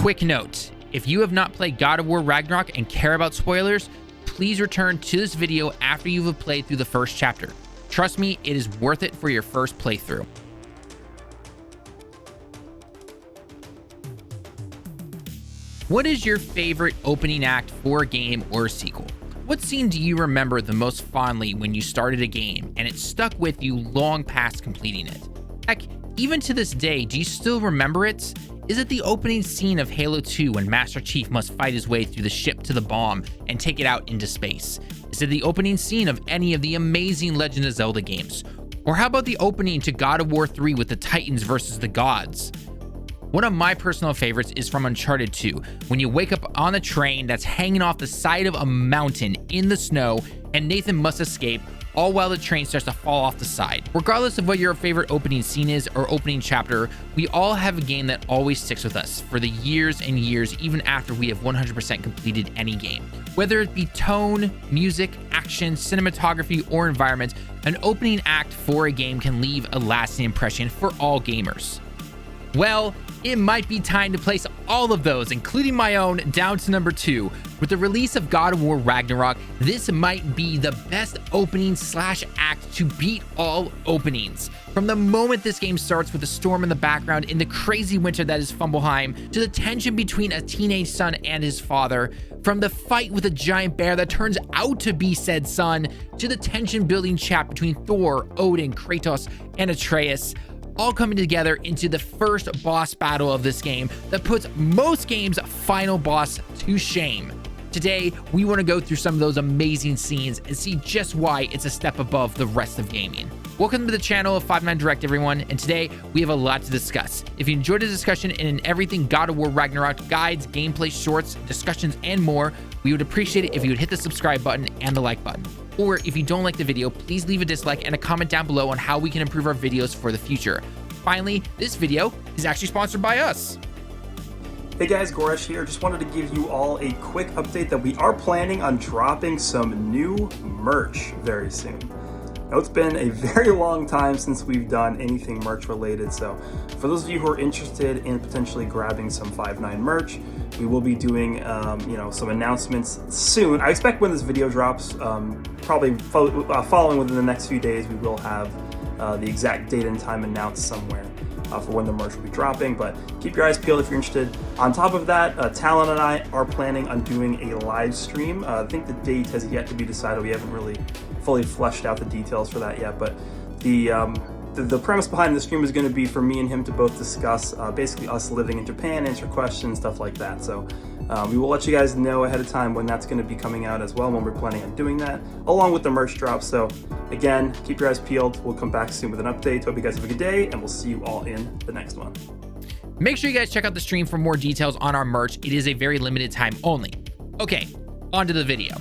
Quick note, if you have not played God of War Ragnarok and care about spoilers, please return to this video after you have played through the first chapter. Trust me, it is worth it for your first playthrough. What is your favorite opening act for a game or a sequel? What scene do you remember the most fondly when you started a game and it stuck with you long past completing it? Heck, even to this day, do you still remember it? Is it the opening scene of Halo 2 when Master Chief must fight his way through the ship to the bomb and take it out into space? Is it the opening scene of any of the amazing Legend of Zelda games? Or how about the opening to God of War 3 with the Titans versus the gods? One of my personal favorites is from Uncharted 2, when you wake up on a train that's hanging off the side of a mountain in the snow and Nathan must escape, all while the train starts to fall off the side. Regardless of what your favorite opening scene is or opening chapter, we all have a game that always sticks with us for the years and years, even after we have 100% completed any game. Whether it be tone, music, action, cinematography, or environment, an opening act for a game can leave a lasting impression for all gamers. Well, it might be time to place all of those, including my own, down to number 2. With the release of God of War Ragnarok, this might be the best opening / act to beat all openings. From the moment this game starts with the storm in the background in the crazy winter that is Fumbleheim, to the tension between a teenage son and his father, from the fight with a giant bear that turns out to be said son, to the tension building chat between Thor, Odin, Kratos, and Atreus, all coming together into the first boss battle of this game that puts most games' final boss to shame. Today, we want to go through some of those amazing scenes and see just why it's a step above the rest of gaming. Welcome to the channel of 5-9 Direct, everyone, and today we have a lot to discuss. If you enjoyed the discussion and in everything God of War Ragnarok, guides, gameplay, shorts, discussions, and more, we would appreciate it if you would hit the subscribe button and the like button. Or if you don't like the video, please leave a dislike and a comment down below on how we can improve our videos for the future. Finally, this video is actually sponsored by us. Hey guys, Goresh here. Just wanted to give you all a quick update that we are planning on dropping some new merch very soon. Now, it's been a very long time since we've done anything merch related, so for those of you who are interested in potentially grabbing some 5-9 merch, we will be doing some announcements soon. I expect when this video drops, probably following within the next few days, we will have the exact date and time announced somewhere for when the merch will be dropping, but keep your eyes peeled if you're interested. On top of that, Tallen and I are planning on doing a live stream. I think the date has yet to be decided. We haven't really fully fleshed out the details for that yet, but the premise behind the stream is going to be for me and him to both discuss basically us living in Japan, answer questions, stuff like that. So we will let you guys know ahead of time when that's going to be coming out as well, when we're planning on doing that, along with the merch drop. So again, keep your eyes peeled. We'll come back soon with an update. Hope you guys have a good day, and we'll see you all in the next one. Make sure you guys check out the stream for more details on our merch. It is a very limited time only. Okay, on to the video.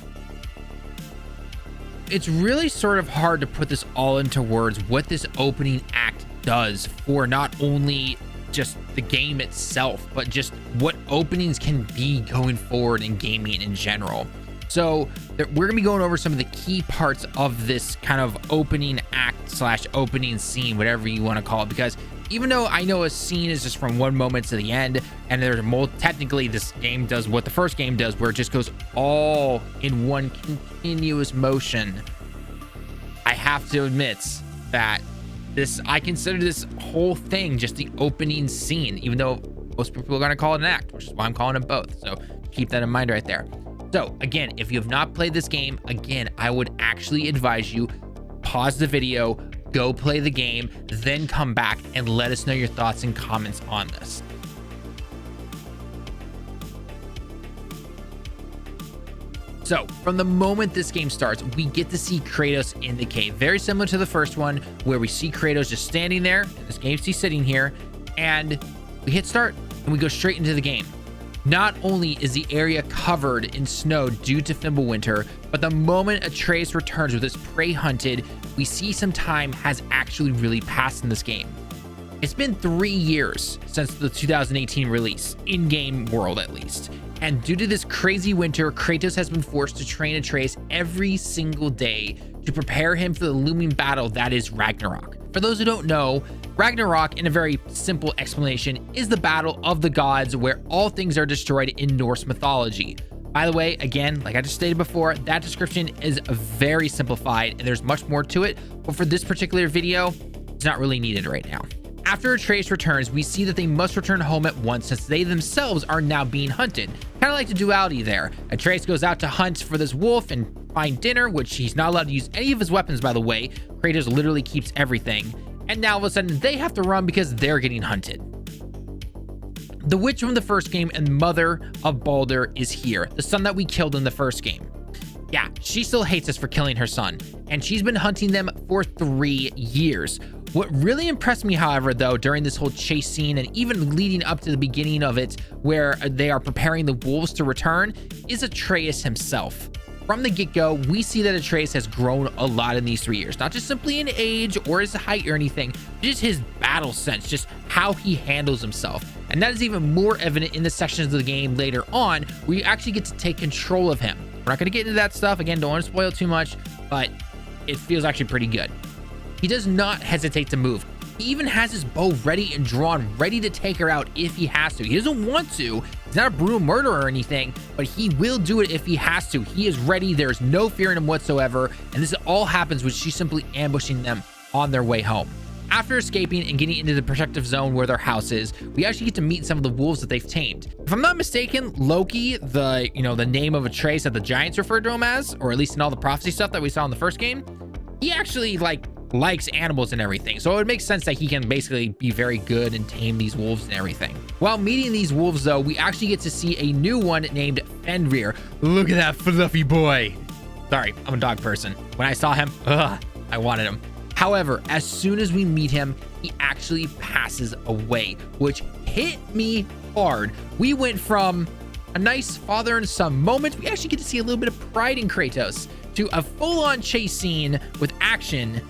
It's really sort of hard to put this all into words, what this opening act does for not only just the game itself, but just what openings can be going forward in gaming in general. So we're gonna be going over some of the key parts of this kind of opening act / opening scene, whatever you want to call it, because even though I know a scene is just from one moment to the end, and there's technically this game does what the first game does, where it just goes all in one continuous motion, I have to admit that I consider this whole thing just the opening scene, even though most people are going to call it an act, which is why I'm calling it both. So keep that in mind right there. So again, if you have not played this game, again, I would actually advise you pause the video, go play the game, then come back and let us know your thoughts and comments on this. So from the moment this game starts, we get to see Kratos in the cave, very similar to the first one, where we see Kratos just standing there, in this game he's sitting here, and we hit start and we go straight into the game. Not only is the area covered in snow due to Fimbulwinter, but the moment Atreus returns with his prey hunted, we see some time has actually really passed in this game. It's been 3 years since the 2018 release, in-game world at least. And due to this crazy winter, Kratos has been forced to train Atreus every single day to prepare him for the looming battle that is Ragnarok. For those who don't know, Ragnarok, in a very simple explanation, is the battle of the gods where all things are destroyed in Norse mythology. By the way, again, like I just stated before, that description is very simplified and there's much more to it, but for this particular video, it's not really needed right now. After Atreus returns, we see that they must return home at once since they themselves are now being hunted. Kind of like the duality there. Atreus goes out to hunt for this wolf and find dinner, which he's not allowed to use any of his weapons, by the way. Kratos literally keeps everything. And now all of a sudden they have to run because they're getting hunted. The witch from the first game and mother of Balder is here, the son that we killed in the first game. Yeah, she still hates us for killing her son, and she's been hunting them for 3 years. What really impressed me, however, though, during this whole chase scene and even leading up to the beginning of it, where they are preparing the wolves to return, is Atreus himself. From the get-go, we see that Atreus has grown a lot in these 3 years, not just simply in age or his height or anything, but just his battle sense, just how he handles himself. And that is even more evident in the sections of the game later on, where you actually get to take control of him. We're not going to get into that stuff. Again, don't want to spoil too much, but it feels actually pretty good. He does not hesitate to move. He even has his bow ready and drawn, ready to take her out if he has to. He doesn't want to. He's not a brutal murderer or anything, but he will do it if he has to. He is ready. There's no fear in him whatsoever. And this all happens with she simply ambushing them on their way home. After escaping and getting into the protective zone where their house is, we actually get to meet some of the wolves that they've tamed. If I'm not mistaken, Loki, the name of Atreus that the giants referred to him as, or at least in all the prophecy stuff that we saw in the first game, he actually likes animals and everything. So it would make sense that he can basically be very good and tame these wolves and everything. While meeting these wolves though, we actually get to see a new one named Fenrir. Look at that fluffy boy. Sorry, I'm a dog person. When I saw him, I wanted him. However, as soon as we meet him, he actually passes away, which hit me hard. We went from a nice father and son moment, we actually get to see a little bit of pride in Kratos, to a full-on chase scene with action,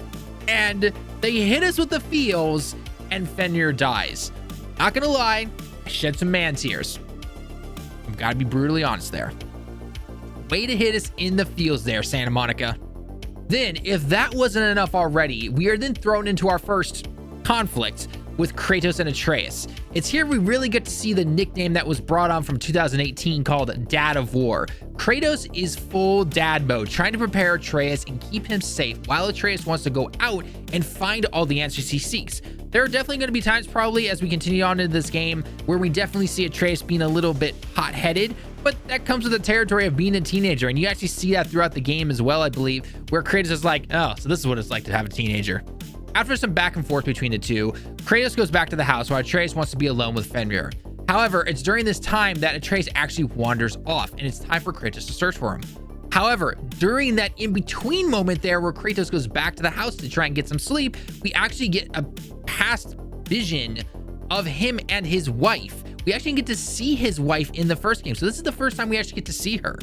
and they hit us with the feels, and Fenrir dies. Not gonna lie, I shed some man tears. I've got to be brutally honest there. Way to hit us in the feels there, Santa Monica. Then, if that wasn't enough already, we are then thrown into our first conflict with Kratos and Atreus. It's here we really get to see the nickname that was brought on from 2018 called Dad of War. Kratos is full dad mode, trying to prepare Atreus and keep him safe, while Atreus wants to go out and find all the answers he seeks. There are definitely going to be times probably as we continue on into this game where we definitely see Atreus being a little bit hot-headed, but that comes with the territory of being a teenager, and you actually see that throughout the game as well, I believe, where Kratos is like, oh, so this is what it's like to have a teenager. After some back and forth between the two, Kratos goes back to the house while Atreus wants to be alone with Fenrir. However, it's during this time that Atreus actually wanders off, and it's time for Kratos to search for him. However, during that in-between moment there where Kratos goes back to the house to try and get some sleep, we actually get a past vision of him and his wife. We actually get to see his wife in the first game, so this is the first time we actually get to see her.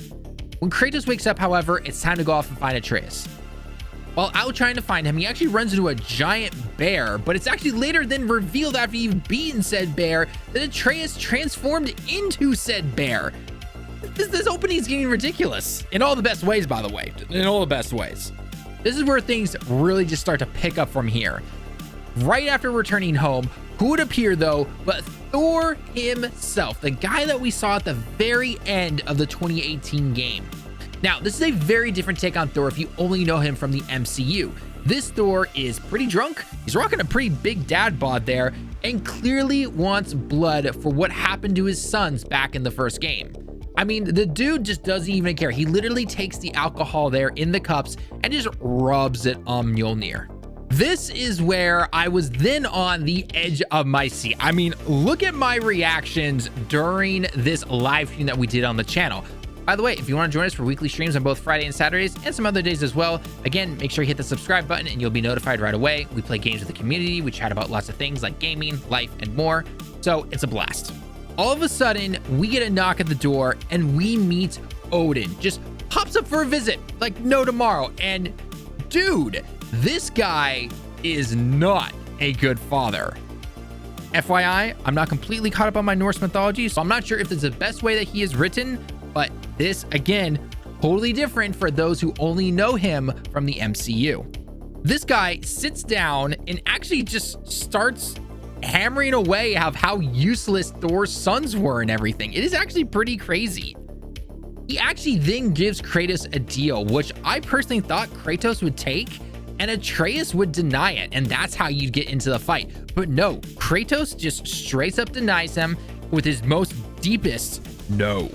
When Kratos wakes up, however, it's time to go off and find Atreus. While out trying to find him, he actually runs into a giant bear, but it's actually later then revealed after you've beaten said bear that Atreus transformed into said bear. This opening is getting ridiculous. In all the best ways, by the way. In all the best ways. This is where things really just start to pick up from here. Right after returning home, who would appear though but Thor himself, the guy that we saw at the very end of the 2018 game. Now, this is a very different take on Thor if you only know him from the MCU. This Thor is pretty drunk, he's rocking a pretty big dad bod there, and clearly wants blood for what happened to his sons back in the first game. I mean, the dude just doesn't even care. He literally takes the alcohol there in the cups and just rubs it on Mjolnir. This is where I was then on the edge of my seat. I mean, look at my reactions during this live stream that we did on the channel. By the way, if you want to join us for weekly streams on both Friday and Saturdays and some other days as well, again, make sure you hit the subscribe button and you'll be notified right away. We play games with the community. We chat about lots of things like gaming, life, and more. So it's a blast. All of a sudden, we get a knock at the door and we meet Odin. Just pops up for a visit like no tomorrow. And dude, this guy is not a good father. FYI, I'm not completely caught up on my Norse mythology, so I'm not sure if this is the best way that he is written, but this, again, totally different for those who only know him from the MCU. This guy sits down and actually just starts hammering away of how useless Thor's sons were and everything. It is actually pretty crazy. He actually then gives Kratos a deal, which I personally thought Kratos would take and Atreus would deny it, and that's how you'd get into the fight. But no, Kratos just straight up denies him with his most deepest no.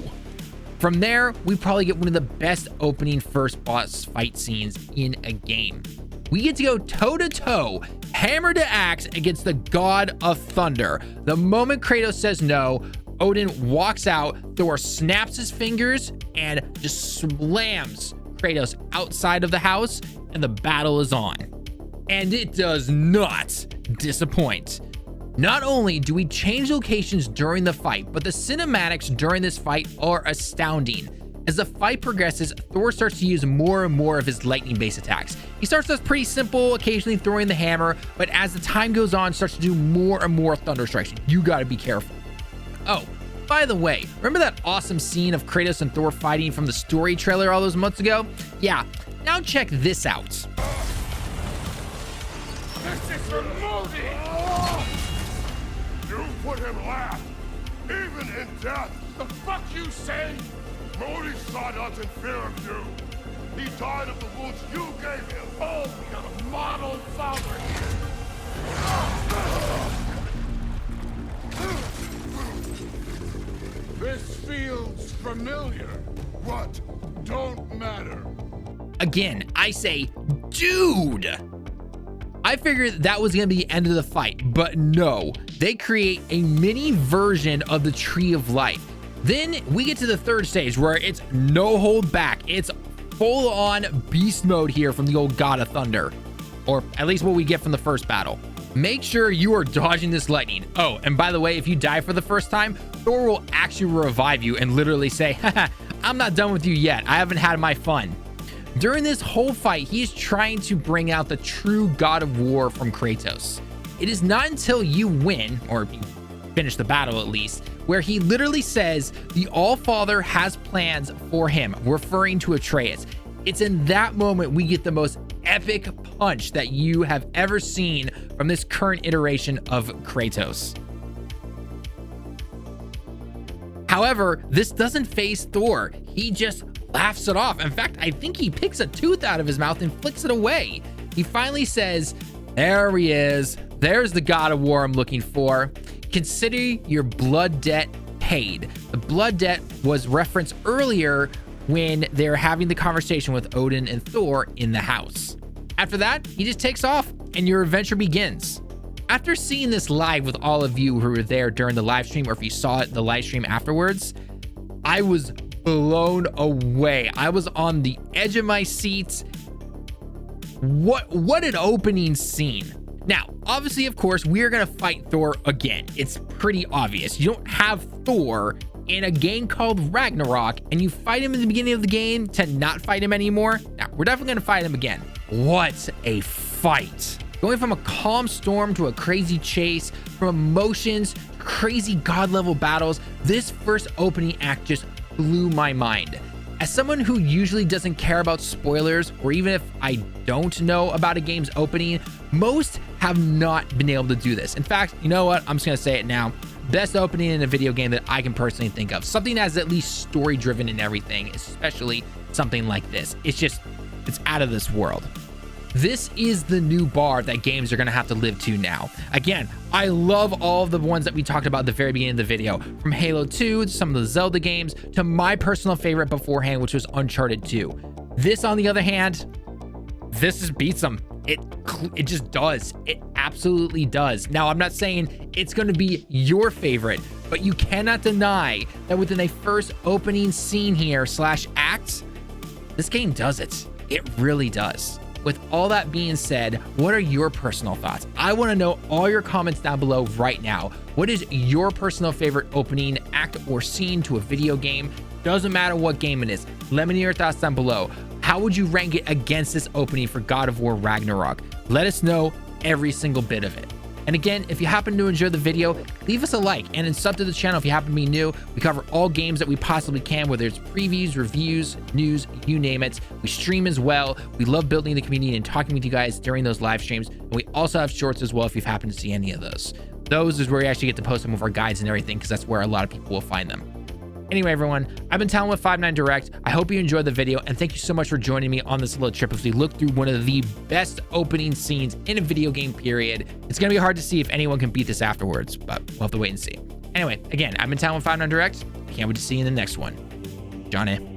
From there, we probably get one of the best opening first boss fight scenes in a game. We get to go toe-to-toe, hammer to axe against the God of Thunder. The moment Kratos says no, Odin walks out, Thor snaps his fingers and just slams Kratos outside of the house, and the battle is on. And it does not disappoint. Not only do we change locations during the fight, but the cinematics during this fight are astounding. As the fight progresses, Thor starts to use more and more of his lightning-based attacks. He starts off pretty simple, occasionally throwing the hammer, but as the time goes on, starts to do more and more thunder strikes. You gotta be careful. Oh, by the way, remember that awesome scene of Kratos and Thor fighting from the story trailer all those months ago? Yeah, now check this out. This is for Odin! You put him last, even in death. The fuck you say? Modi saw doesn't fear of you. He died of the wounds you gave him. Oh, we got a model father here. This feels familiar. What? Don't matter. Again, I say, dude. I figured that was gonna be the end of the fight, but no. They create a mini version of the Tree of Life. Then we get to the third stage where it's no hold back. It's full on beast mode here from the old God of Thunder, or at least what we get from the first battle. Make sure you are dodging this lightning. Oh, and by the way, if you die for the first time, Thor will actually revive you and literally say, haha, I'm not done with you yet. I haven't had my fun. During this whole fight, he is trying to bring out the true God of War from Kratos. It is not until you win, or you finish the battle at least, where he literally says the All-Father has plans for him, referring to Atreus. It's in that moment we get the most epic punch that you have ever seen from this current iteration of Kratos. However, this doesn't faze Thor. He just laughs it off. In fact, I think he picks a tooth out of his mouth and flicks it away. He finally says, there he is. There's the God of War I'm looking for. Consider your blood debt paid. The blood debt was referenced earlier when they're having the conversation with Odin and Thor in the house. After that, he just takes off and your adventure begins. After seeing this live with all of you who were there during the live stream, or if you saw it the live stream afterwards, I was blown away. I was on the edge of my seat. What an opening scene. Now, obviously, of course, we're gonna fight Thor again. It's pretty obvious. You don't have Thor in a game called Ragnarok and you fight him in the beginning of the game to not fight him anymore. Now, we're definitely gonna fight him again. What a fight. Going from a calm storm to a crazy chase, from emotions to crazy god level battles, this first opening act just blew my mind. As someone who usually doesn't care about spoilers, or even if I don't know about a game's opening, most have not been able to do this. In fact, you know what? I'm just gonna say it now. Best opening in a video game that I can personally think of. Something that's at least story driven and everything, especially something like this. It's out of this world. This is the new bar that games are gonna have to live to now. Again, I love all of the ones that we talked about at the very beginning of the video, from Halo 2 to some of the Zelda games to my personal favorite beforehand, which was Uncharted 2. This, on the other hand, this just beats them. It just does. It absolutely does. Now, I'm not saying it's going to be your favorite, but you cannot deny that within a first opening scene here / act, this game does it. It really does. With all that being said, what are your personal thoughts? I want to know all your comments down below right now. What is your personal favorite opening act or scene to a video game? Doesn't matter what game it is. Let me know your thoughts down below. How would you rank it against this opening for God of War Ragnarok? Let us know every single bit of it. And again, if you happen to enjoy the video, leave us a like and then sub to the channel if you happen to be new. We cover all games that we possibly can, whether it's previews, reviews, news, you name it. We stream as well. We love building the community and talking with you guys during those live streams. And we also have shorts as well if you've happened to see any of those. Those is where we actually get to post some of our guides and everything, because that's where a lot of people will find them. Anyway, everyone, I've been Tallen with 59 Direct. I hope you enjoyed the video, and thank you so much for joining me on this little trip as we look through one of the best opening scenes in a video game period. It's going to be hard to see if anyone can beat this afterwards, but we'll have to wait and see. Anyway, again, I've been Tallen with 59 Direct. Can't wait to see you in the next one. Johnny.